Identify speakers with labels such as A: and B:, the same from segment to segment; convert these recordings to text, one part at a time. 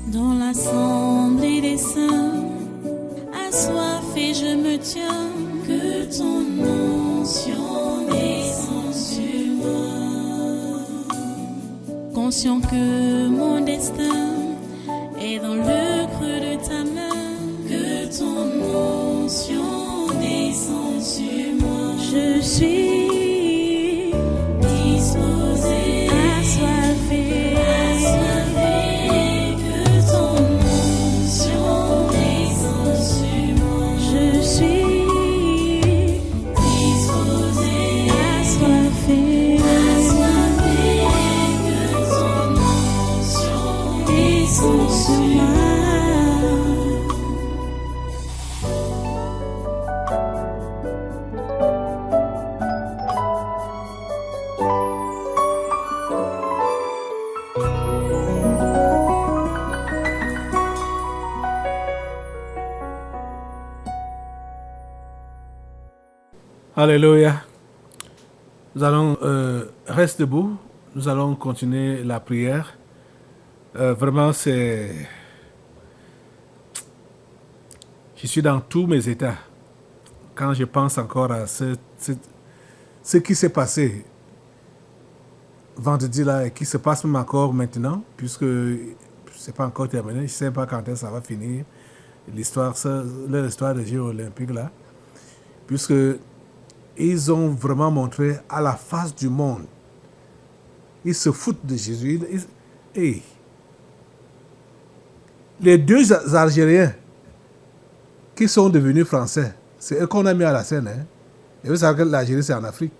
A: Dans l'assemblée des saints, assoiffé je me tiens, que ton onction descende sur moi. Conscient que mon destin est dans le creux de ta main, que ton onction descende sur moi. Je suis disposé, assoiffé, que ton onction descende sur moi. Je suis disposé, assoiffé, que ton onction descende sur moi.
B: Alléluia. Nous allons rester debout. Nous allons continuer la prière. Vraiment, je suis dans tous mes états. Quand je pense encore à ce qui s'est passé vendredi là et qui se passe même encore maintenant, puisque c'est pas encore terminé, je ne sais pas quand ça va finir, l'histoire des Jeux olympiques là, puisque ils ont vraiment montré à la face du monde. Ils se foutent de Jésus. Et les deux Algériens qui sont devenus français, c'est eux qu'on a mis à la scène. Hein. Et vous savez que l'Algérie, c'est en Afrique.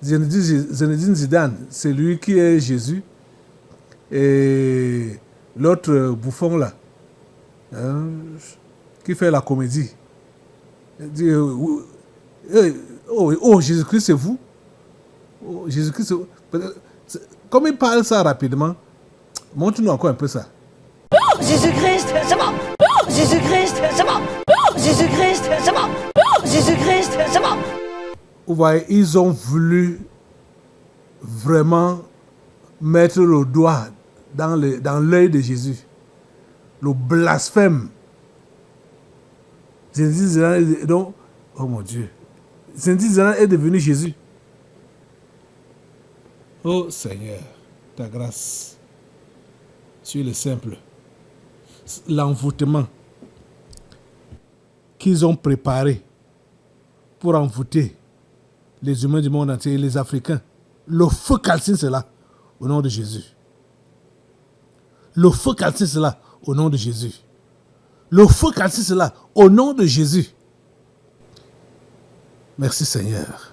B: Zinedine Zidane, c'est lui qui est Jésus. Et l'autre bouffon là, hein, qui fait la comédie, dit, oh, Jésus-Christ, c'est vous. Oh, Jésus-Christ, c'est vous. Comme il parle ça rapidement, montre-nous encore un peu ça.
C: Oh, Jésus-Christ, c'est bon. Oh, Jésus-Christ, c'est bon. Oh, Jésus-Christ, c'est bon. Oh, Jésus-Christ, c'est bon.
B: Vous voyez, ils ont voulu vraiment mettre le doigt dans l'œil de Jésus. Le blasphème. Donc, oh mon Dieu. Zinedine Zidane est devenu Jésus. Oh Seigneur, ta grâce sur le simple. L'envoûtement qu'ils ont préparé pour envoûter les humains du monde entier et les Africains. Le feu calcine cela au nom de Jésus. Le feu calcine cela au nom de Jésus. Le feu calcine cela au nom de Jésus. Merci Seigneur.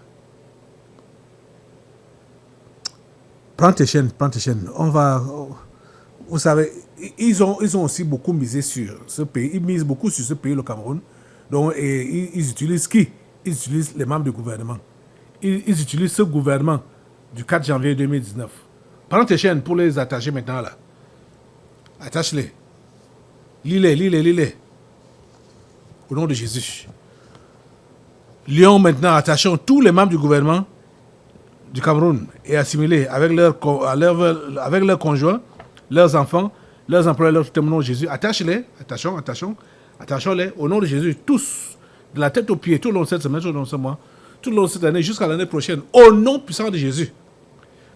B: Prends tes chaînes. On va... Vous savez, ils ont aussi beaucoup misé sur ce pays. Ils misent beaucoup sur ce pays, le Cameroun. Donc, et ils utilisent qui? Ils utilisent les membres du gouvernement. Ils utilisent ce gouvernement du 4 janvier 2019. Prends tes chaînes pour les attacher maintenant là. Attache-les. Lis-les. Au nom de Jésus. Lions maintenant, attachons tous les membres du gouvernement du Cameroun et assimilés avec leurs conjoints, leurs enfants, leurs employés, leurs témoins au nom de Jésus. Attachez-les, attachons-les au nom de Jésus, tous, de la tête aux pieds, tout le long de cette semaine, tout le long de ce mois, tout le long de cette année, jusqu'à l'année prochaine, au nom puissant de Jésus.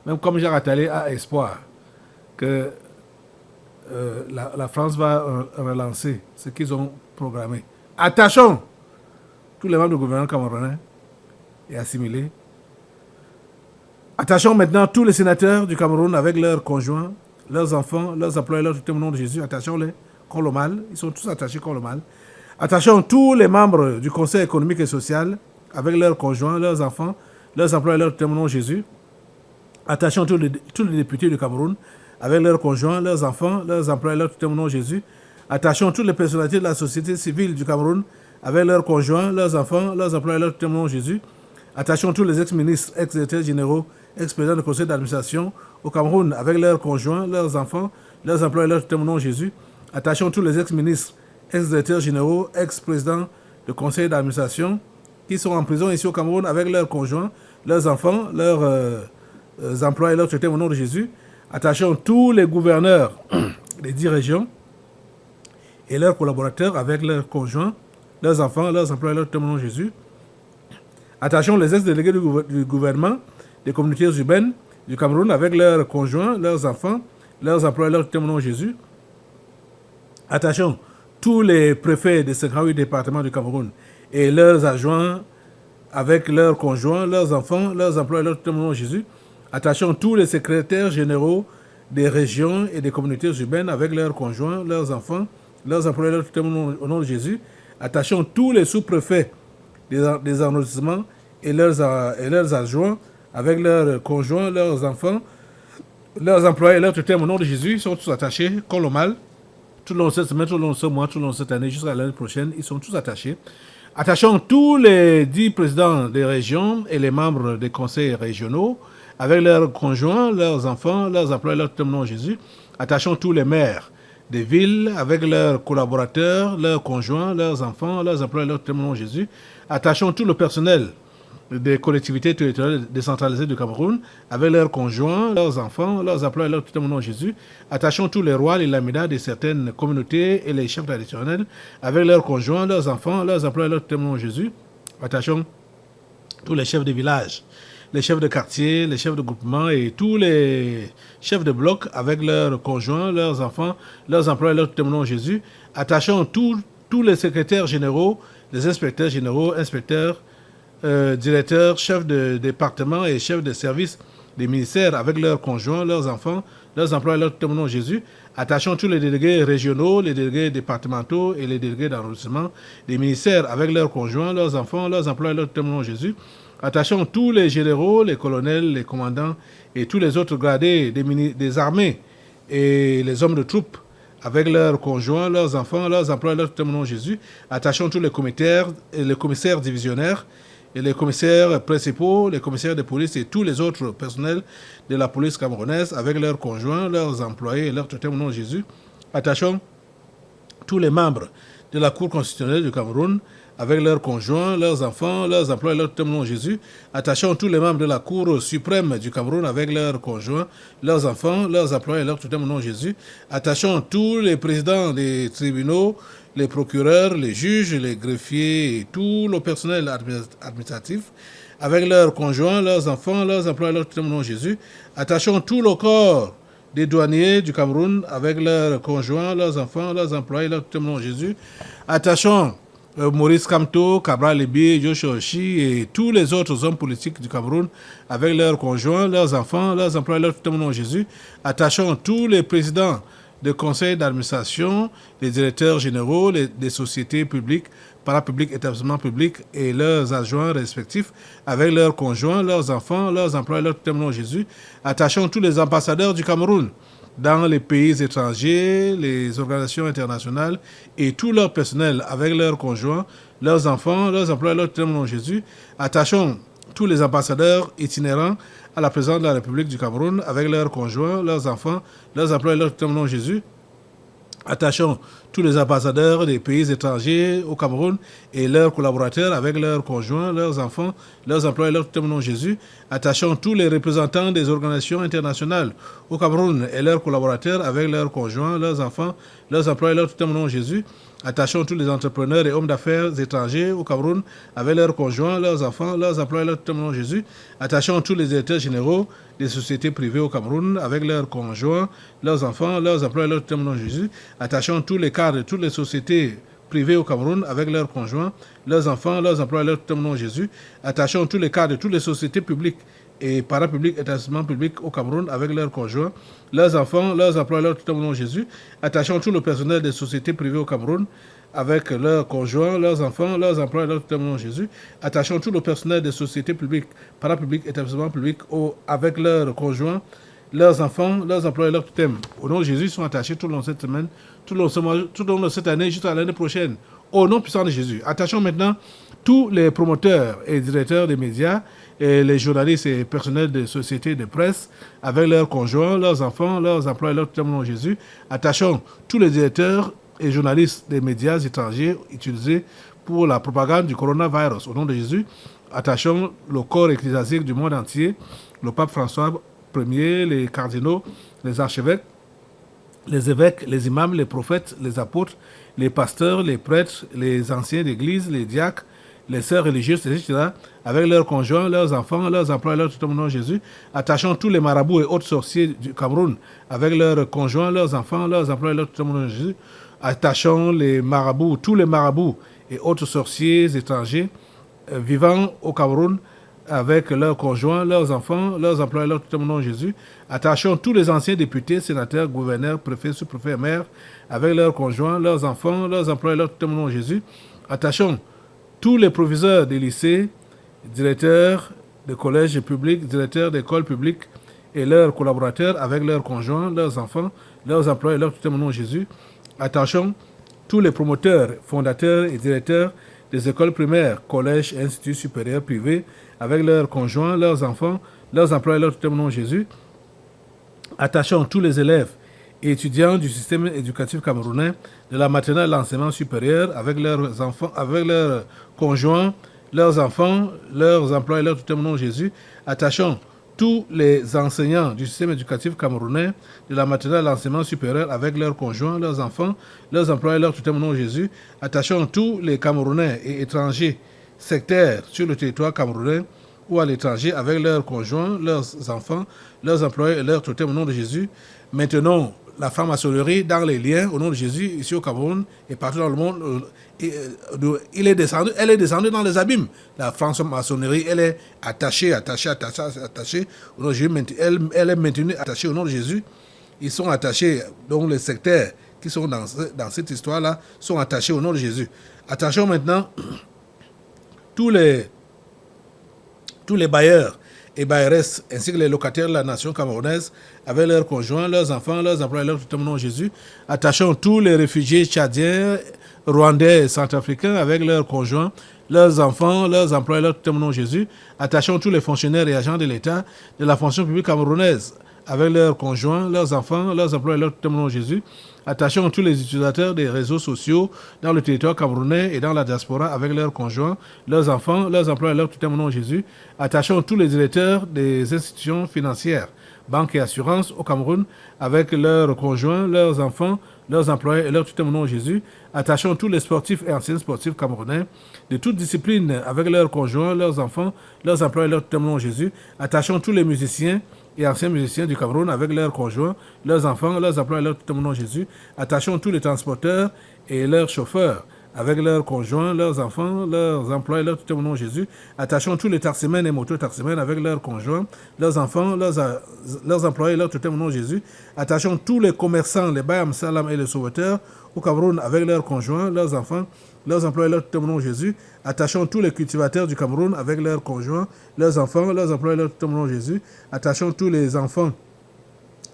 B: Même comme Jacques Attali a espoir que la France va relancer ce qu'ils ont programmé. Attachons tous les membres du gouvernement camerounais et assimilés. Attachons maintenant tous les sénateurs du Cameroun avec leurs conjoints, leurs enfants, leurs employés, leurs témoins au nom de Jésus. Attachons-les contre le mal. Ils sont tous attachés contre le mal. Attachons tous les membres du Conseil économique et social avec leurs conjoints, leurs enfants, leurs employés, leurs témoins au nom de Jésus. Attachons tous les députés du Cameroun avec leurs conjoints, leurs enfants, leurs employés, leurs témoins au nom de Jésus. Attachons toutes les personnalités de la société civile du Cameroun avec leurs conjoints, leurs enfants, leurs employés, leurs témoins au nom de Jésus. Attachons tous les ex-ministres, ex-secrétaires généraux, ex-présidents du conseil d'administration au Cameroun avec leurs conjoints, leurs enfants, leurs employés, leurs témoins au nom de Jésus. Attachons tous les ex-ministres, ex-directeurs généraux, ex-présidents du conseil d'administration qui sont en prison ici au Cameroun avec leurs conjoints, leurs enfants, leurs employés, leurs traités au nom de Jésus. Attachons tous les gouverneurs des 10 régions et leurs collaborateurs avec leurs conjoints, leurs enfants, leurs employés, leurs témoins Jésus. Attachons les ex-délégués du gouvernement des communautés urbaines du Cameroun avec leurs conjoints, leurs enfants, leurs employés, leurs témoins Jésus. Attachons tous les préfets des 58 départements du Cameroun et leurs adjoints avec leurs conjoints, leurs enfants, leurs employés, leurs témoins Jésus. Attachons tous les secrétaires généraux des régions et des communautés urbaines avec leurs conjoints, leurs enfants, leurs employés, leurs témoins au nom de Jésus. Attachons tous les sous-préfets des arrondissements et leurs adjoints avec leurs conjoints, leurs enfants, leurs employés, leurs tuteurs au nom de Jésus. Ils sont tous attachés, comme le mal. Tout le long de cette semaine, tout le long de ce mois, tout le long de cette année, jusqu'à l'année prochaine, ils sont tous attachés. Attachons tous les 10 présidents des régions et les membres des conseils régionaux avec leurs conjoints, leurs enfants, leurs employés, leurs témoins Jésus. Attachons tous les maires des villes avec leurs collaborateurs, leurs conjoints, leurs enfants, leurs employés, leurs témoins Jésus. Attachons tout le personnel des collectivités territoriales décentralisées du Cameroun avec leurs conjoints, leurs enfants, leurs employés, leurs témoins Jésus. Attachons tous les rois, les lamidas de certaines communautés et les chefs traditionnels avec leurs conjoints, leurs enfants, leurs employés, leurs témoins Jésus. Attachons tous les chefs de village, les chefs de quartier, les chefs de groupement et tous les chefs de bloc avec leurs conjoints, leurs enfants, leurs employés, leurs témoins Jésus. Attachons tous les secrétaires généraux, les inspecteurs généraux, inspecteurs, directeurs, chefs de département et chefs de service des ministères avec leurs conjoints, leurs enfants, leurs employés, leurs témoins Jésus. Attachons tous les délégués régionaux, les délégués départementaux et les délégués d'arrondissement des ministères avec leurs conjoints, leurs enfants, leurs employés, leurs témoins Jésus. Attachons tous les généraux, les colonels, les commandants et tous les autres gradés des armées et les hommes de troupes avec leurs conjoints, leurs enfants, leurs employés, leurs témoins Jésus. Attachons tous les commissaires divisionnaires et les commissaires principaux, les commissaires de police et tous les autres personnels de la police camerounaise avec leurs conjoints, leurs employés et leurs témoins Jésus. Attachons tous les membres de la Cour constitutionnelle du Cameroun avec leurs conjoints, leurs enfants, leurs employés, leurs témoins Jésus. Attachons tous les membres de la Cour suprême du Cameroun avec leurs conjoints, leurs enfants, leurs employés, leurs témoins Jésus. Attachons tous les présidents des tribunaux, les procureurs, les juges, les greffiers et tout le personnel administratif avec leurs conjoints, leurs enfants, leurs employés, leurs témoins Jésus. Attachons tout le corps des douaniers du Cameroun avec leurs conjoints, leurs enfants, leurs employés, leurs témoins Jésus. Attachons Maurice Kamto, Cabral Libi, Joshua Oshi et tous les autres hommes politiques du Cameroun avec leurs conjoints, leurs enfants, leurs employés, leurs témoins Jésus. Attachons tous les présidents des conseils d'administration, les directeurs généraux des sociétés publiques, parapubliques, établissements publics et leurs adjoints respectifs avec leurs conjoints, leurs enfants, leurs employés, leurs témoins Jésus. Attachons tous les ambassadeurs du Cameroun dans les pays étrangers, les organisations internationales et tout leur personnel avec leurs conjoints, leurs enfants, leurs employés, leurs témoins Jésus. Attachons tous les ambassadeurs itinérants à la présidence de la République du Cameroun avec leurs conjoints, leurs enfants, leurs employés, leurs témoins Jésus. Attachons tous les ambassadeurs des pays étrangers au Cameroun et leurs collaborateurs avec leurs conjoints, leurs enfants, leurs employés, leurs témoins Jésus. Attachons tous les représentants des organisations internationales au Cameroun et leurs collaborateurs avec leurs conjoints, leurs enfants, leurs employés, leurs témoins Jésus. Attachons tous les entrepreneurs et hommes d'affaires étrangers au Cameroun avec leurs conjoints, leurs enfants, leurs employés, leurs témoins Jésus. Attachons tous les directeurs généraux des sociétés privées au Cameroun avec leurs conjoints, leurs enfants, leurs employés, leurs témoins Jésus. Attachons tous les cadres de toutes les sociétés privées au Cameroun avec leurs conjoints, leurs enfants, leurs employés, leurs témoins Jésus. Attachons tous les cadres de toutes les sociétés publiques et parapublics, établissements publics au Cameroun avec leurs conjoints, leurs enfants, leurs employés, leurs témoins Jésus. Attachons tout le personnel des sociétés privées au Cameroun avec leurs conjoints, leurs enfants, leurs employés, leurs témoins Jésus. Attachons tout le personnel des sociétés publiques, parapublics, établissements publics avec leurs conjoints, leurs enfants, leurs employés, leurs thèmes. Au nom de Jésus, ils sont attachés tout au long de cette semaine, tout au long de ce mois, tout au long de cette année, jusqu'à l'année prochaine. Au nom puissant de Jésus. Attachons maintenant tous les promoteurs et directeurs des médias et les journalistes et personnels de sociétés de presse avec leurs conjoints, leurs enfants, leurs employés, leurs témoins Jésus. Attachons tous les directeurs et journalistes des médias étrangers utilisés pour la propagande du coronavirus. Au nom de Jésus, attachons le corps ecclésiastique du monde entier, le pape François Ier, les cardinaux, les archevêques, les évêques, les imams, les prophètes, les apôtres, les pasteurs, les prêtres, les anciens d'église, les diacres, les sœurs religieuses, etc., avec leurs conjoints, leurs enfants, leurs employés, leurs tout au nom de Jésus, attachant tous les marabouts et autres sorciers du Cameroun, avec leurs conjoints, leurs enfants, leurs employés, leurs tout au nom de Jésus, attachant les marabouts, tous les marabouts et autres sorciers étrangers vivant au Cameroun, avec leurs conjoints, leurs enfants, leurs employés, leur tout au nom de Jésus, attachant tous les anciens députés, sénateurs, gouverneurs, préfets, sous-préfets, maires, avec leurs conjoints, leurs enfants, leurs employés, leur tout au nom de Jésus, attachant tous les proviseurs des lycées, directeurs des collèges publics, directeurs d'écoles publiques et leurs collaborateurs, avec leurs conjoints, leurs enfants, leurs employés, leur tout au nom de Jésus, attachant tous les promoteurs, fondateurs et directeurs des écoles primaires, collèges et instituts supérieurs privés, avec leurs conjoints, leurs enfants, leurs employés, leur tout au nom de Jésus, attachant tous les élèves et étudiants du système éducatif camerounais, de la maternelle à l'enseignement supérieur, avec leurs enfants, avec leurs conjoints, leurs enfants, leurs employés, leur tout au nom de Jésus, attachant tous les enseignants du système éducatif camerounais, de la maternelle à l'enseignement supérieur, avec leurs conjoints, leurs enfants, leurs employés, leur tout au nom de Jésus, attachant tous les Camerounais et étrangers sectaires sur le territoire camerounais ou à l'étranger, avec leurs conjoints, leurs enfants, leurs employés et leur tout au nom de Jésus. Maintenant, la franc-maçonnerie dans les liens au nom de Jésus, ici au Cameroun et partout dans le monde, elle est descendue dans les abîmes. La franc-maçonnerie, elle est attachée au nom de Jésus. Elle est maintenue attachée au nom de Jésus. Ils sont attachés, donc les sectaires qui sont dans cette histoire-là sont attachés au nom de Jésus. Attachons maintenant tous les bailleurs et bailleresses, ainsi que les locataires de la nation camerounaise, avec leurs conjoints, leurs enfants, leurs employés, leur tout au nom de Jésus. Attachons tous les réfugiés tchadiens, rwandais et centrafricains, avec leurs conjoints, leurs enfants, leurs employés, leur tout au nom de Jésus. Attachons tous les fonctionnaires et agents de l'État de la fonction publique camerounaise, avec leurs conjoints, leurs enfants, leurs employés, leur tout au nom de Jésus. Attachons tous les utilisateurs des réseaux sociaux dans le territoire camerounais et dans la diaspora, avec leurs conjoints, leurs enfants, leurs employés, leur tout au nom de Jésus. Attachons tous les directeurs des institutions financières, banques et assurances au Cameroun, avec leurs conjoints, leurs enfants, leurs employés et leur tout au nom de Jésus. Attachons tous les sportifs et anciens sportifs camerounais de toutes disciplines, avec leurs conjoints, leurs enfants, leurs employés et leur tout au nom de Jésus. Attachons tous les musiciens et anciens musiciens du Cameroun, avec leurs conjoints, leurs enfants, leurs employés, leur tout au nom de Jésus. Attachons tous les transporteurs et leurs chauffeurs, avec leurs conjoints, leurs enfants, leurs employés, leur tout au nom de Jésus. Attachons tous les taximens et moto-taximens, avec leurs conjoints, leurs enfants, leurs employés, leur tout au nom de Jésus. Attachons tous les commerçants, les Bayam Salam et les sauveteurs au Cameroun, avec leurs conjoints, leurs enfants, leurs employés, leur tout au nom de Jésus. Attachons tous les cultivateurs du Cameroun, avec leurs conjoints, leurs enfants, leurs employés, leur tout au nom de Jésus. Attachons tous les enfants,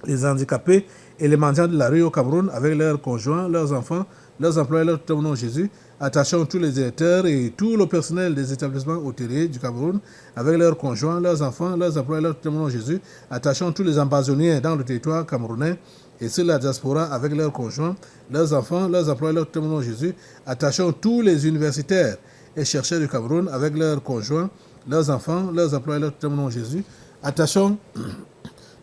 B: les handicapés et les mendiants de la rue au Cameroun, avec leurs conjoints, leurs enfants, leurs employés, leur tout au nom de Jésus. Attachons tous les directeurs et tout le personnel des établissements hôteliers du Cameroun, avec leurs conjoints, leurs enfants, leurs employés, leur tout au nom de Jésus. Attachons tous les ambassadeurs dans le territoire camerounais et sur la diaspora, avec leurs conjoints, leurs enfants, leurs employés, leur tout au nom de Jésus. Attachons tous les universitaires et chercheurs du Cameroun, avec leurs conjoints, leurs enfants, leurs employés, leur tout au nom de Jésus. Attachons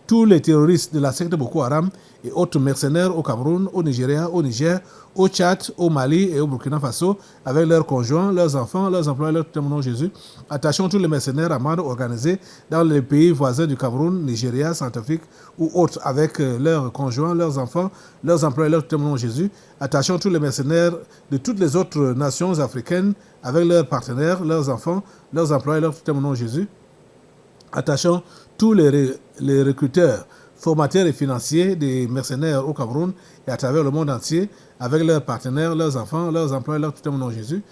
B: tous les terroristes de la secte Boko Haram et autres mercenaires au Cameroun, au Nigeria, au Niger, au Tchad, au Mali et au Burkina Faso, avec leurs conjoints, leurs enfants, leurs employés, leur tout au nom de Jésus. Attachons tous les mercenaires à bande organisés dans les pays voisins du Cameroun, Nigeria, Centrafrique ou autres, avec leurs conjoints, leurs enfants, leurs employés, leur tout au nom de Jésus. Attachons tous les mercenaires de toutes les autres nations africaines, avec leurs partenaires, leurs enfants, leurs employés, leur tout au nom de Jésus. Attachons tous les recruteurs, formateurs et financiers des mercenaires au Cameroun et à travers le monde entier, avec leurs partenaires, leurs enfants, leurs employés, leur tout au nom de Jésus.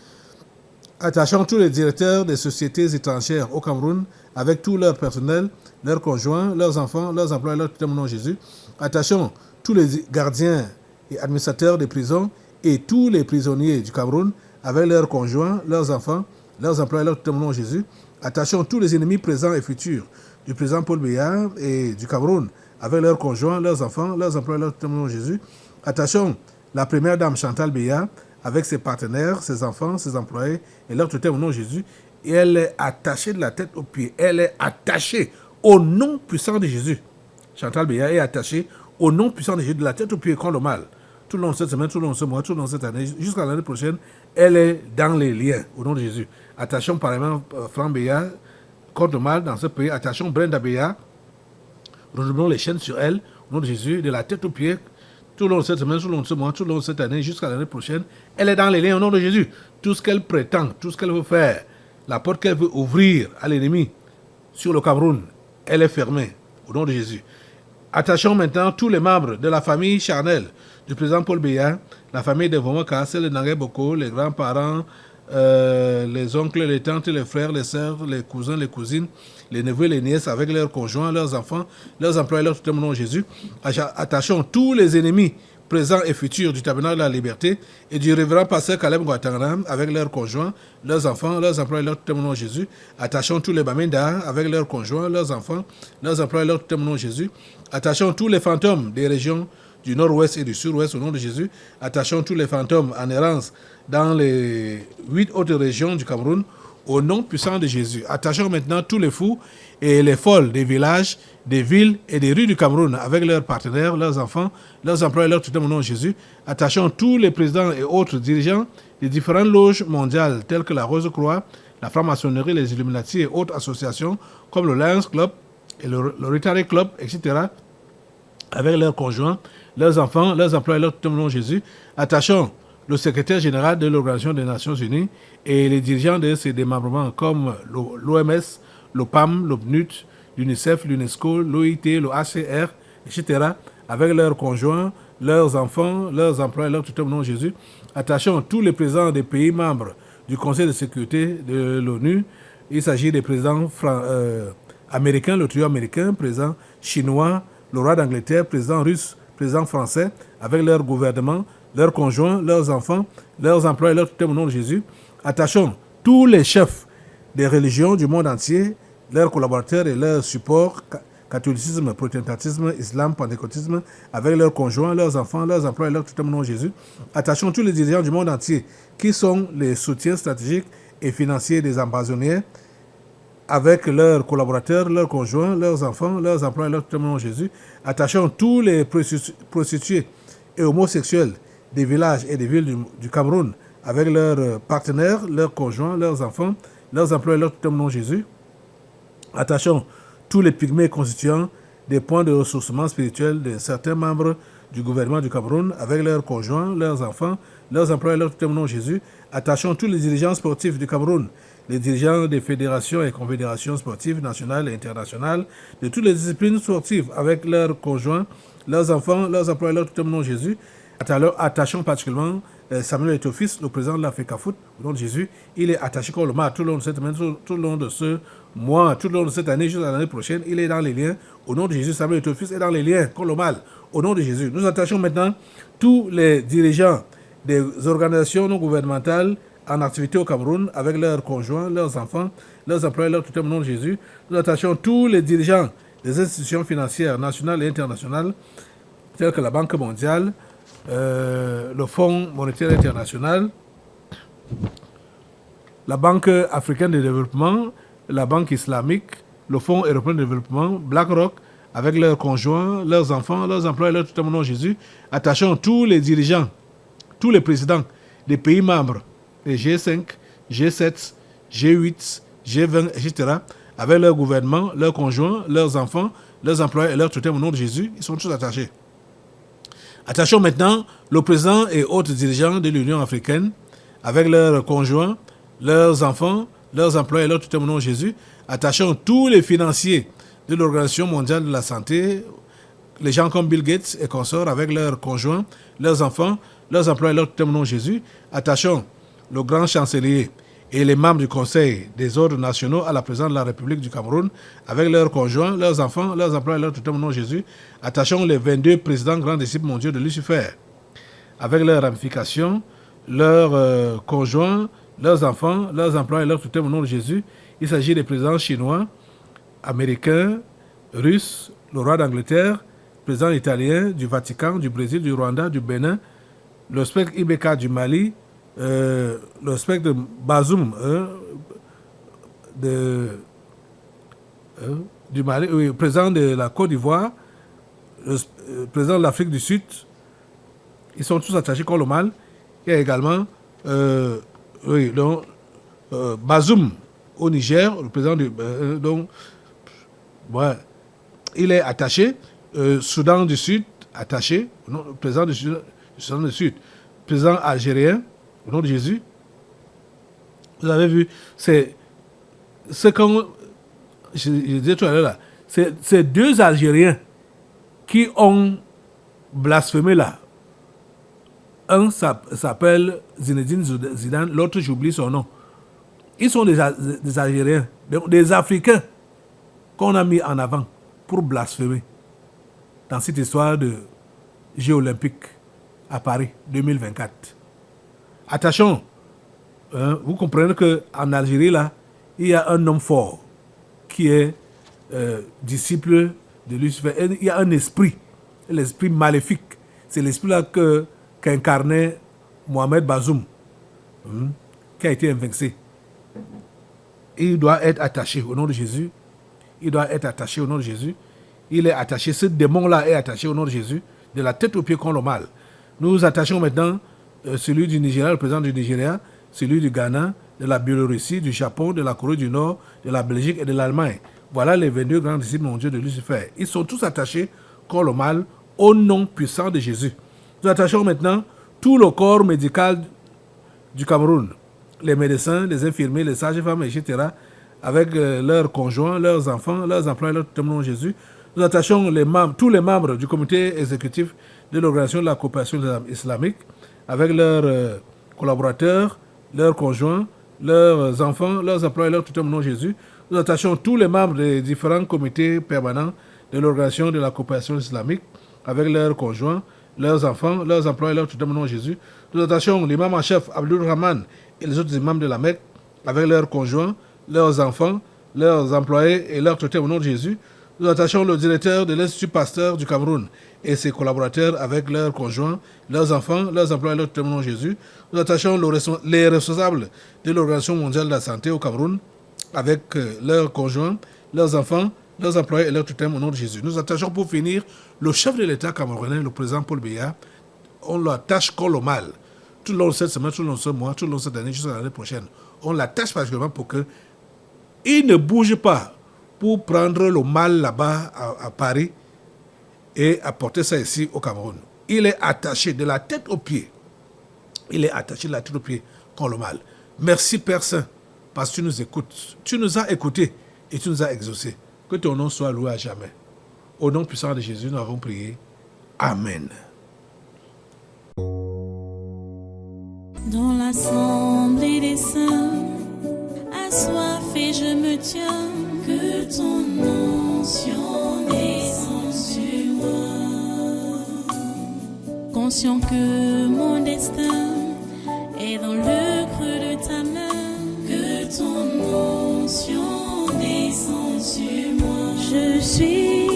B: Attachons tous les directeurs des sociétés étrangères au Cameroun, avec tout leur personnel, leurs conjoints, leurs enfants, leurs employés, leur tout au nom de Jésus. Attachons tous les gardiens et administrateurs des prisons et tous les prisonniers du Cameroun, avec leurs conjoints, leurs enfants, leurs employés, leur tout au nom de Jésus. Attachons tous les ennemis présents et futurs du président Paul Biya et du Cameroun, avec leurs conjoints, leurs enfants, leurs employés, leur tout au nom de Jésus. Attachons la première dame Chantal Biya, avec ses partenaires, ses enfants, ses employés, et leur tout au nom de Jésus. Et elle est attachée de la tête aux pieds. Elle est attachée au nom puissant de Jésus. Chantal Biya est attachée au nom puissant de Jésus, de la tête aux pieds contre le mal. Tout le long de cette semaine, tout le long de ce mois, tout le long de cette année, jusqu'à l'année prochaine, elle est dans les liens, au nom de Jésus. Attachons par exemple Franck Béa contre le mal dans ce pays. Attachons Brenda Béa. Renouvelons les chaînes sur elle, au nom de Jésus, de la tête aux pieds, tout le long de cette semaine, tout le long de ce mois, tout le long de cette année, jusqu'à l'année prochaine. Elle est dans les liens, au nom de Jésus. Tout ce qu'elle prétend, tout ce qu'elle veut faire, la porte qu'elle veut ouvrir à l'ennemi sur le Cameroun, elle est fermée, au nom de Jésus. Attachons maintenant tous les membres de la famille charnelle du président Paul Biya, la famille de Vomaka, celle de Nangé Boko, les grands-parents, les oncles, les tantes, les frères, les sœurs, les cousins, les cousines, les neveux, les nièces, avec leurs conjoints, leurs enfants, leurs employés, leur tout au nom de Jésus. Attachons tous les ennemis présents et futurs du tabernacle de la liberté et du révérend pasteur Caleb Guatangram avec leurs conjoints, leurs enfants, leurs employés, leur tout au nom de Jésus. Attachons tous les Baminda avec leurs conjoints, leurs enfants, leurs employés, leur tout au nom de Jésus. Attachons tous les fantômes des régions du nord-ouest et du sud-ouest au nom de Jésus. Attachons tous les fantômes en errance dans les 8 autres régions du Cameroun au nom puissant de Jésus. Attachons maintenant tous les fous et les folles des villages, des villes et des rues du Cameroun avec leurs partenaires, leurs enfants, leurs employés, leur tout au nom de Jésus. Attachons tous les présidents et autres dirigeants des différentes loges mondiales telles que la Rose-Croix, la franc-maçonnerie, les Illuminati et autres associations comme le Lions Club et le Rotary Club, etc. avec leurs conjoints, leurs enfants, leurs employés, leur tout au nom de Jésus. Attachons le secrétaire général de l'Organisation des Nations Unies et les dirigeants de ses démembrements comme l'OMS, l'OPAM, l'OPNUT, l'UNICEF, l'UNESCO, l'OIT, le HCR, etc., avec leurs conjoints, leurs enfants, leurs employés, leur tout au nom de Jésus. Attachons tous les présidents des pays membres du Conseil de sécurité de l'ONU. Il s'agit des présidents américains, le trio américain, président chinois, le roi d'Angleterre, président russe, président français, avec leur gouvernement, leurs conjoints, leurs enfants, leurs employés, leur tout au nom de Jésus. Attachons tous les chefs des religions du monde entier, leurs collaborateurs et leurs supports, catholicisme, protestantisme, islam, pentecôtisme, avec leurs conjoints, leurs enfants, leurs employés, leur tout au nom de Jésus. Attachons tous les dirigeants du monde entier qui sont les soutiens stratégiques et financiers des ambassadeurs, avec leurs collaborateurs, leurs conjoints, leurs enfants, leurs employés, leur tout au nom de Jésus. Attachons tous les prostituées et homosexuels des villages et des villes du Cameroun avec leurs partenaires, leurs conjoints, leurs enfants, leurs employés, leur tout au nom de Jésus. Attachons tous les pygmées constituant des points de ressourcement spirituel de certains membres du gouvernement du Cameroun avec leurs conjoints, leurs enfants, leurs employés, leur tout au nom de Jésus. Attachons tous les dirigeants sportifs du Cameroun, les dirigeants des fédérations et confédérations sportives nationales et internationales, de toutes les disciplines sportives avec leurs conjoints, leurs enfants, leurs employés, leur tout au nom de Jésus. Attachons particulièrement Samuel Eto'o-Fils, le président de l'Africa Foot, au nom de Jésus. Il est attaché comme le marc tout le long de cette semaine, tout le long de ce mois, tout le long de cette année, jusqu'à l'année prochaine. Il est dans les liens. Au nom de Jésus, Samuel Eto'o-Fils est dans les liens comme le mal. Au nom de Jésus. Nous attachons maintenant tous les dirigeants des organisations non gouvernementales en activité au Cameroun avec leurs conjoints, leurs enfants, leurs employés, leur tout au nom de Jésus. Nous attachons tous les dirigeants des institutions financières nationales et internationales telles que la Banque mondiale, le Fonds monétaire international, la Banque africaine de développement, la Banque islamique, le Fonds européen de développement, BlackRock, avec leurs conjoints, leurs enfants, leurs employés, leur tout au nom de Jésus. Attachons tous les dirigeants, tous les présidents des pays membres, les G5, G7, G8, G20, etc., avec leur gouvernement, leurs conjoints, leurs enfants, leurs employés et leur tout au nom de Jésus. Ils sont tous attachés. Attachons maintenant le président et autres dirigeants de l'Union africaine avec leurs conjoints, leurs enfants, leurs employés et leur tout au nom de Jésus. Attachons tous les financiers de l'Organisation mondiale de la santé, les gens comme Bill Gates et consorts avec leurs conjoints, leurs enfants, leurs employés et leur tout au nom de Jésus. Attachons le grand chancelier et les membres du Conseil des ordres nationaux à la présidence de la République du Cameroun avec leurs conjoints, leurs enfants, leurs employés et leur tout au nom de Jésus. Attachons les 22 présidents grands disciples mondiaux de Lucifer avec leurs ramifications, leurs conjoints, leurs enfants, leurs employés et leur tout au nom de Jésus. Il s'agit des présidents chinois, américains, russes, le roi d'Angleterre, président italien, du Vatican, du Brésil, du Rwanda, du Bénin, le spectre Ibeka du Mali, le spectre de Bazoum du Mali, président de la Côte d'Ivoire, le président de l'Afrique du Sud, ils sont tous attachés contre le mal. Il y a également Bazoum au Niger, le président il est attaché. Soudan du Sud, attaché, le président du Soudan du Sud, président algérien, au nom de Jésus. Vous avez vu, c'est ce qu'on, je disais tout à l'heure là, c'est deux Algériens qui ont blasphémé là. Un s'appelle Zinedine Zidane, l'autre j'oublie son nom. Ils sont des Algériens, des Africains qu'on a mis en avant pour blasphémer dans cette histoire de Jeux olympiques à Paris 2024. Attachons, vous comprenez qu'en Algérie, là, il y a un homme fort qui est disciple de Lucifer. Et il y a un esprit, l'esprit maléfique. C'est l'esprit-là qu'incarnait Mohamed Bazoum, qui a été invaincu. Il doit être attaché au nom de Jésus. Il doit être attaché au nom de Jésus. Il est attaché, ce démon-là est attaché au nom de Jésus, de la tête aux pieds contre le mal. Nous attachons maintenant celui du Nigeria, le président du Nigeria, celui du Ghana, de la Biélorussie, du Japon, de la Corée du Nord, de la Belgique et de l'Allemagne. Voilà les 22 grands disciples mondiaux de Lucifer. Ils sont tous attachés contre le mal au nom puissant de Jésus. Nous attachons maintenant tout le corps médical du Cameroun, les médecins, les infirmiers, les sages-femmes, etc., avec leurs conjoints, leurs enfants, leurs employés, leur témoin Jésus. Nous attachons tous les membres du comité exécutif de l'Organisation de la coopération islamique, avec leurs collaborateurs, leurs conjoints, leurs enfants, leurs employés, leur témoin Jésus. Nous attachons tous les membres des différents comités permanents de l'Organisation de la coopération islamique, avec leurs conjoints, leurs enfants, leurs employés, leur témoin Jésus. Nous attachons l'imam en chef Abdul Rahman et les autres imams de la Mecque, avec leurs conjoints, leurs enfants, leurs employés et leurs tuteurs au nom de Jésus. Nous attachons le directeur de l'Institut Pasteur du Cameroun et ses collaborateurs avec leurs conjoints, leurs enfants, leurs employés et leurs tuteurs au nom de Jésus. Nous attachons les responsables de l'Organisation mondiale de la santé au Cameroun avec leurs conjoints, leurs enfants, leurs employés et leurs tuteurs au nom de Jésus. Nous attachons pour finir le chef de l'État camerounais, le président Paul Biya. On l'attache contre le mal. Tout le long de cette semaine, tout le long de ce mois, tout le long de cette année, jusqu'à l'année prochaine. On l'attache particulièrement pour que il ne bouge pas pour prendre le mal là-bas à Paris et apporter ça ici au Cameroun. Il est attaché de la tête aux pieds. Il est attaché de la tête aux pieds contre le mal. Merci Père Saint, parce que tu nous écoutes. Tu nous as écoutés et tu nous as exaucés. Que ton nom soit loué à jamais. Au nom puissant de Jésus, nous avons prié. Amen.
A: Dans l'assemblée des saints, assoiffé je me tiens, que ton onction descende sur moi. Conscient que mon destin est dans le creux de ta main, que ton onction descende sur moi. Je suis